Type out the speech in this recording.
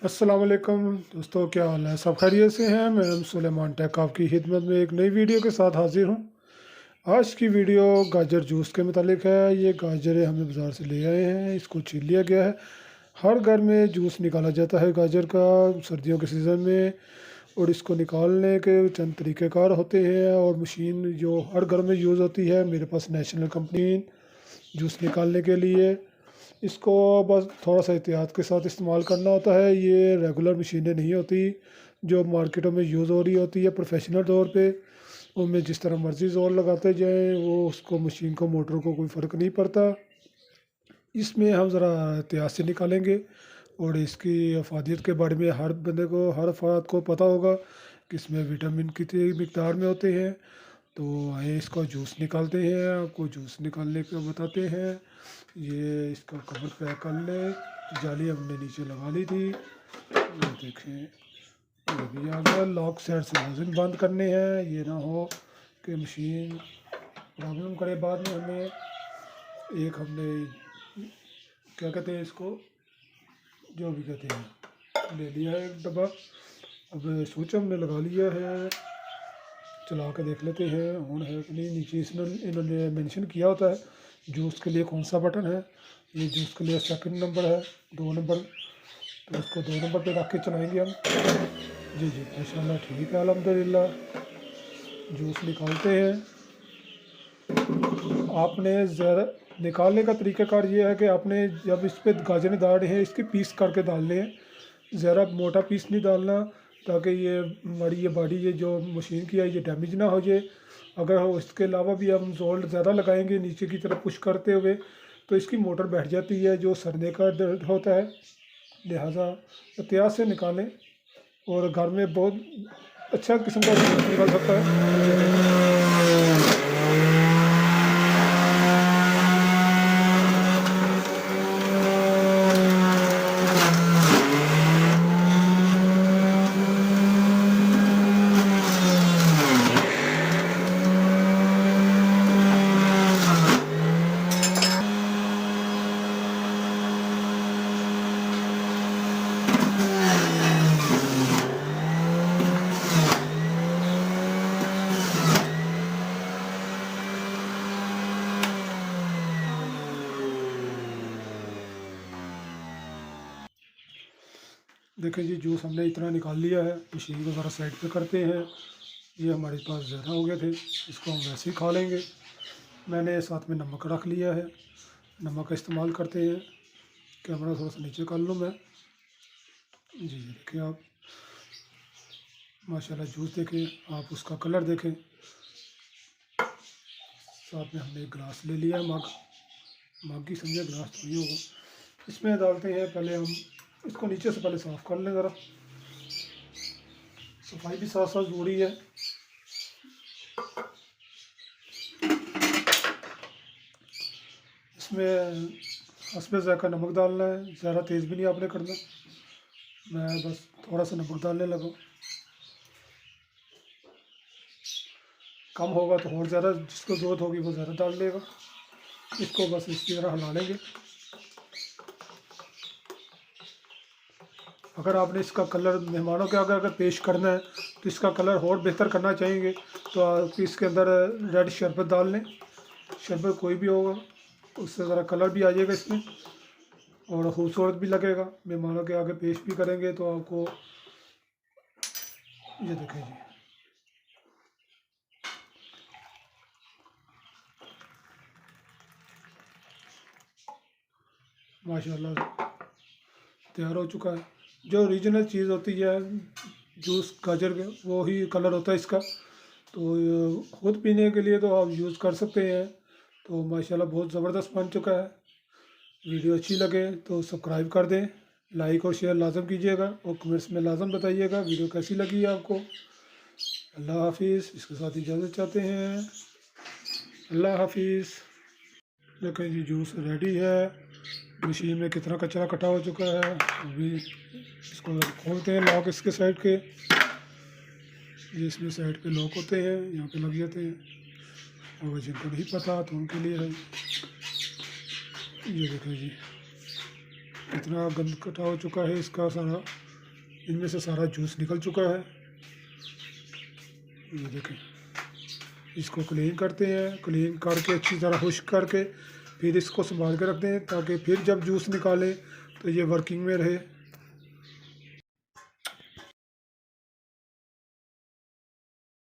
अस्सलाम वालेकुम दोस्तों, क्या हाल है? सब खैरियत से हैं। मैं सुलेमान टेक आपकी खिदमत में एक नई वीडियो के साथ हाजिर हूँ। आज की वीडियो गाजर जूस के मुतालिक है। ये गाजरें हमें बाज़ार से ले आए हैं, इसको छील लिया गया है। हर घर में जूस निकाला जाता है गाजर का सर्दियों के सीज़न में, और इसको निकालने के चंद तरीक़ेकार होते हैं। और मशीन जो हर घर में यूज़ होती है, मेरे पास नेशनल कंपनी जूस निकालने के लिए। इसको बस थोड़ा सा एहतियात के साथ इस्तेमाल करना होता है। ये रेगुलर मशीनें नहीं होती जो मार्केटों में यूज़ हो रही होती है प्रोफेशनल तौर पे। उनमें जिस तरह मर्ज़ी ज़ोर लगाते जाएं, वो उसको मशीन को मोटर को कोई फ़र्क नहीं पड़ता। इसमें हम ज़रा एहतियात से निकालेंगे, और इसकी अफादियत के बारे में हर बंदे को, हर अफराद को पता होगा कि इसमें विटामिन कितनी मिकदार में होते हैं। तो आइए इसको जूस निकालते हैं, आपको जूस निकालने का बताते हैं। ये इसका कवर पैक कर ले, जाली हमने नीचे लगा ली थी, ये देखें ये भी आ गया। लॉक साइड से लाजिम बंद करने हैं, ये ना हो कि मशीन प्रॉब्लम करे बाद में हमें। एक हमने क्या कहते हैं इसको, जो भी कहते हैं, ले लिया है एक डब्बा। अब स्विच हमने लगा लिया है, चला के देख लेते हैं ऑन है कि नहीं। नीचे इन्होंने मेंशन किया होता है जूस के लिए कौन सा बटन है। ये जूस के लिए सेकंड नंबर है, 2 नंबर, तो इसको 2 नंबर पे रख के चलाएंगे हम। जी जी माशाल्लाह, ठीक है, अल्हम्दुलिल्लाह। जूस निकालते हैं। आपने ज़रा निकालने का तरीक़ाकार ये है कि आपने जब इस पर गाजरें डाल रहे हैं, इसके पीस करके डालने हैं। ज़रा मोटा पीस नहीं डालना, ताकि ये हमारी ये बॉडी, ये जो मशीन की है, ये डैमेज ना हो जाए। अगर हो इसके अलावा भी हम जोल्ट ज़्यादा लगाएंगे नीचे की तरफ पुश करते हुए, तो इसकी मोटर बैठ जाती है, जो सरने का दर्द होता है। लिहाजा एहतियात से निकालें, और घर में बहुत अच्छा किस्म का जूस निकल सकता है। देखें जी, जूस हमने इतना निकाल लिया है। मशीन को ज़रा साइड पे करते हैं। ये हमारे पास ज़्यादा हो गए थे, इसको हम वैसे ही खा लेंगे। मैंने साथ में नमक रख लिया है, नमक का इस्तेमाल करते हैं। कैमरा थोड़ा सा नीचे कर लूँ मैं। जी जी देखिए आप, माशाल्लाह जूस देखें आप, उसका कलर देखें। साथ में हमने एक गिलास ले लिया, मग की समझे, गिलास थोड़ी होगा। इसमें डालते हैं, पहले हम इसको नीचे से पहले साफ़ कर लें ज़रा। सफाई भी साथ साथ ज़रूरी है। इसमें हस्बे ज़ायक़ा नमक डालना है, ज़्यादा तेज़ भी नहीं आपने करना। मैं बस थोड़ा सा नमक डालने लगा, कम होगा तो और ज़्यादा, जिसको ज़रूरत होगी वो ज़्यादा डाल लेगा। इसको बस इसी तरह हिला लेंगे। अगर आपने इसका कलर मेहमानों के आगे अगर पेश करना है, तो इसका कलर और बेहतर करना चाहेंगे, तो आप इसके अंदर रेड शरबत डाल लें। शरबत कोई भी होगा, उससे ज़रा कलर भी आ जाएगा इसमें, और खूबसूरत भी लगेगा। मेहमानों के आगे पेश भी करेंगे तो आपको, ये देखें जी, माशाल्लाह तैयार हो चुका है। जो ओरिजिनल चीज़ होती है जूस गाजर के, वो ही कलर होता है इसका। तो खुद पीने के लिए तो आप यूज़ कर सकते हैं। तो माशाल्लाह बहुत ज़बरदस्त बन चुका है। वीडियो अच्छी लगे तो सब्सक्राइब कर दें, लाइक और शेयर लाजम कीजिएगा, और कमेंट्स में लाजम बताइएगा वीडियो कैसी लगी है आपको। अल्लाह हाफिज़। इसके साथ इजाज़त चाहते हैं। अल्लाह हाफिज़। देखें जी, जूस रेडी है। मशीन में कितना कचरा इकट्ठा हो चुका है। अभी इसको खोलते हैं, लॉक इसके साइड के, ये इसमें साइड पे लॉक होते हैं, यहाँ पे लग जाते हैं। और जिनको नहीं पता तो उनके लिए है। ये देखो जी, कितना गंद इकट्ठा हो चुका है इसका सारा। इनमें से सारा जूस निकल चुका है। ये देखें, इसको क्लीन करते हैं, क्लीन करके अच्छी तरह खुश्क करके फिर इसको संभाल के रखते हैं ताकि फिर जब जूस निकालें तो ये वर्किंग में रहे।